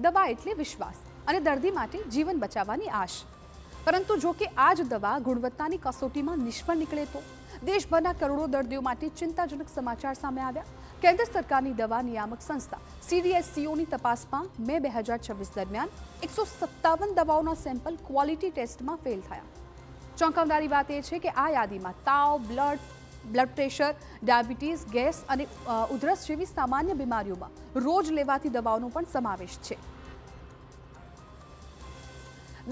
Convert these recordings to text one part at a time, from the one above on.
દવા એટલે વિશ્વાસ અને દર્દી માટે જીવન બચાવવાની આશ. પરંતુ જો કે આ જ દવા ગુણવત્તાની કસોટીમાં નિષ્ફળ નીકળે તો દેશભરના કરોડો દર્દીઓ માટે ચિંતાજનક સમાચાર સામે આવ્યા. કેન્દ્ર સરકારની દવા નિયામક સંસ્થા CDSCOની તપાસમાં મે 2026 દરમિયાન 157 દવાઓના સેમ્પલ ક્વોલિટી ટેસ્ટમાં ફેલ થયા. ચોંકાવનારી વાત એ છે કે આ યાદીમાં તાવ, બ્લડ પ્રેશર, ડાયાબિટીસ, ગેસ અને ઉધરસ જેવી સામાન્ય બીમારીઓમાં રોજ લેવાતી દવાઓનો પણ સમાવેશ છે.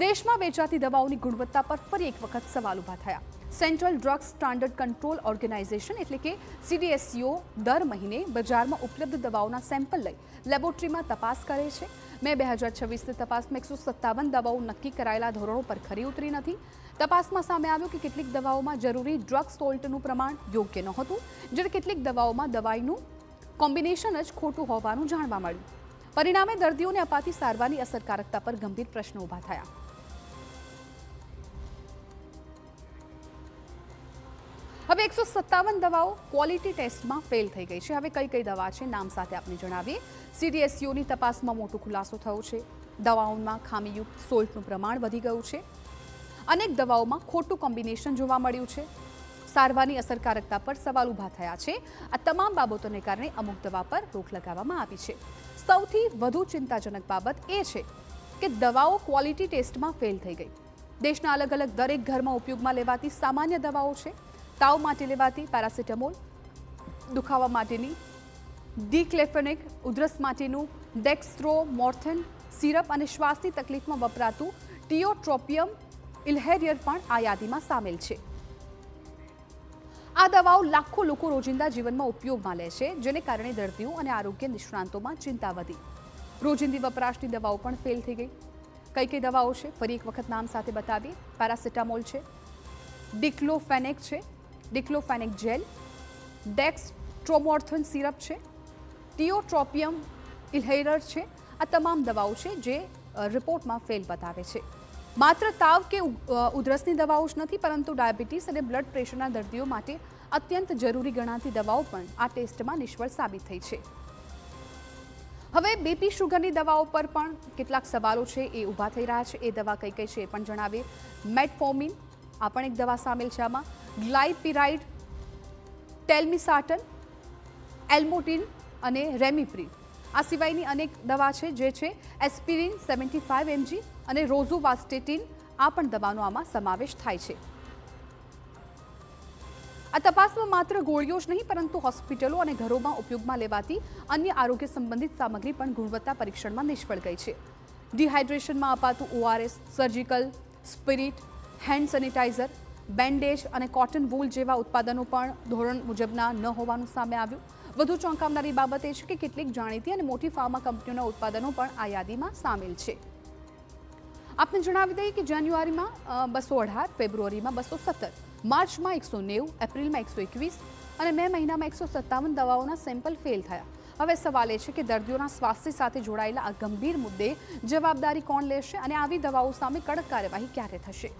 દેશમાં વેચાતી દવાઓની ગુણવત્તા પર ફરી એક વખત સવાલ ઊભા થયા. Central drugs standard control organisation એટલે કે CDSCO દર મહિને બજારમાં ઉપલબ્ધ દવાઓના સેમ્પલ લઈ લેબોરેટરીમાં તપાસ કરે છે. મે 2026ની તપાસમાં 157 દવાઓ નક્કી કરાયેલા ધોરણો પર ખરી ઉતરી નથી. તપાસમાં સામે આવ્યું કે કેટલીક દવાઓમાં જરૂરી ડ્રગ સોલ્ટનું પ્રમાણ યોગ્ય નહોતું, જ્યારે કેટલીક દવાઓમાં દવાઈનું કોમ્બિનેશન જ ખોટું હોવાનું જાણવા મળ્યું. પરિણામે દર્દીઓને અપાતી સારવારની અસરકારકતા પર ગંભીર પ્રશ્નો ઊભા થયા. હવે 157 દવાઓ ક્વોલિટી ટેસ્ટમાં ફેલ થઈ ગઈ છે. હવે કઈ કઈ દવા છે નામ સાથે આપને જણાવીએ. CDSCOની તપાસમાં મોટો ખુલાસો થયો છે. દવાઓમાં ખામીયુક્ત સોલ્ટનું પ્રમાણ વધી ગયું છે. અનેક દવાઓમાં ખોટું કોમ્બિનેશન જોવા મળ્યું છે. સારવારની અસરકારકતા પર સવાલ ઊભા થયા છે. આ તમામ બાબતોને કારણે અમુક દવા પર રોક લગાવવામાં આવી છે. સૌથી વધુ ચિંતાજનક બાબત એ છે કે દવાઓ ક્વોલિટી ટેસ્ટમાં ફેલ થઈ ગઈ. દેશના અલગ અલગ દરેક ઘરમાં ઉપયોગમાં લેવાતી સામાન્ય દવાઓ છે. તાવ માટે લેવાતી પેરાસિટામોલ, દુખાવા માટેની ડિક્લેફેનેક, ઉધરસ માટેનું ડેક્સ્ટ્રોમોર્થેન સિરપ અને શ્વાસની તકલીફમાં વપરાતું ટીઓટ્રોપિયમ ઇન્હેલર પણ આ યાદીમાં સામેલ છે. આ દવાઓ લાખો લોકો રોજિંદા જીવનમાં ઉપયોગમાં લે છે, જેને કારણે દર્દીઓ અને આરોગ્ય નિષ્ણાંતોમાં ચિંતા વધી. રોજિંદી વપરાશની દવાઓ પણ ફેલ થઈ ગઈ. કઈ કઈ દવાઓ છે ફરી એક વખત નામ સાથે બતાવીએ. પેરાસિટામોલ છે, ડિક્લોફેનેક છે, ડિક્લોફેનેક જેલ, ડેક્સ્ટ્રોમોર્થેન સિરપ છે, ટીઓટ્રોપિયમ ઇન્હેલર છે. આ તમામ દવાઓ છે જે રિપોર્ટમાં ફેલ બતાવે છે. માત્ર તાવ કે ઉધરસની દવાઓ જ નથી, પરંતુ ડાયાબિટીસ અને બ્લડ પ્રેશરના દર્દીઓ માટે અત્યંત જરૂરી ગણાતી દવાઓ પણ આ ટેસ્ટમાં નિષ્ફળ સાબિત થઈ છે. હવે BP શુગરની દવાઓ પર પણ કેટલાક સવાલો છે એ ઊભા થઈ રહ્યા છે. એ દવા કઈ કઈ છે એ પણ જણાવીએ. મેટફોર્મિન આ પણ એક દવા સામેલ છે. આમાં ગ્લાઇપિરાઇડ, ટેલ્મિસાટન, એલ્મોટિન અને રેમિપ્રિન. આ સિવાયની અનેક દવા છે જે છે એસ્પિરિન 75 mg અને રોઝુવાસ્ટેટિન. આ પણ દવાનો આમાં સમાવેશ થાય છે. આ તપાસમાં માત્ર ગોળીઓ જ નહીં, પરંતુ હોસ્પિટલો અને ઘરોમાં ઉપયોગમાં લેવાતી અન્ય આરોગ્ય સંબંધિત સામગ્રી પણ ગુણવત્તા પરીક્ષણમાં નિષ્ફળ ગઈ છે. ડિહાઇડ્રેશનમાં અપાતું ORS, surgical spirit, hand sanitiser, bandage અને કોટન વૂલ જેવા ઉત્પાદનો પણ ધોરણ મુજબના ન હોવાનું સામે આવ્યું. વધુ ચોંકાવનારી બાબત એ છે કે કેટલીક જાણીતી અને મોટી ફાર્મા કંપનીઓના ઉત્પાદનો પણ આ યાદીમાં સામેલ છે. આપને જણાવી દઈએ કે જાન્યુઆરીમાં 218, ફેબ્રુઆરીમાં 217, માર્ચમાં 190, એપ્રિલમાં 121 અને મે મહિનામાં 157 દવાઓના સેમ્પલ ફેલ થયા. હવે સવાલ એ છે કે દર્દીઓના સ્વાસ્થ્ય સાથે જોડાયેલા આ ગંભીર મુદ્દે જવાબદારી કોણ લેશે અને આવી દવાઓ સામે કડક કાર્યવાહી ક્યારે થશે?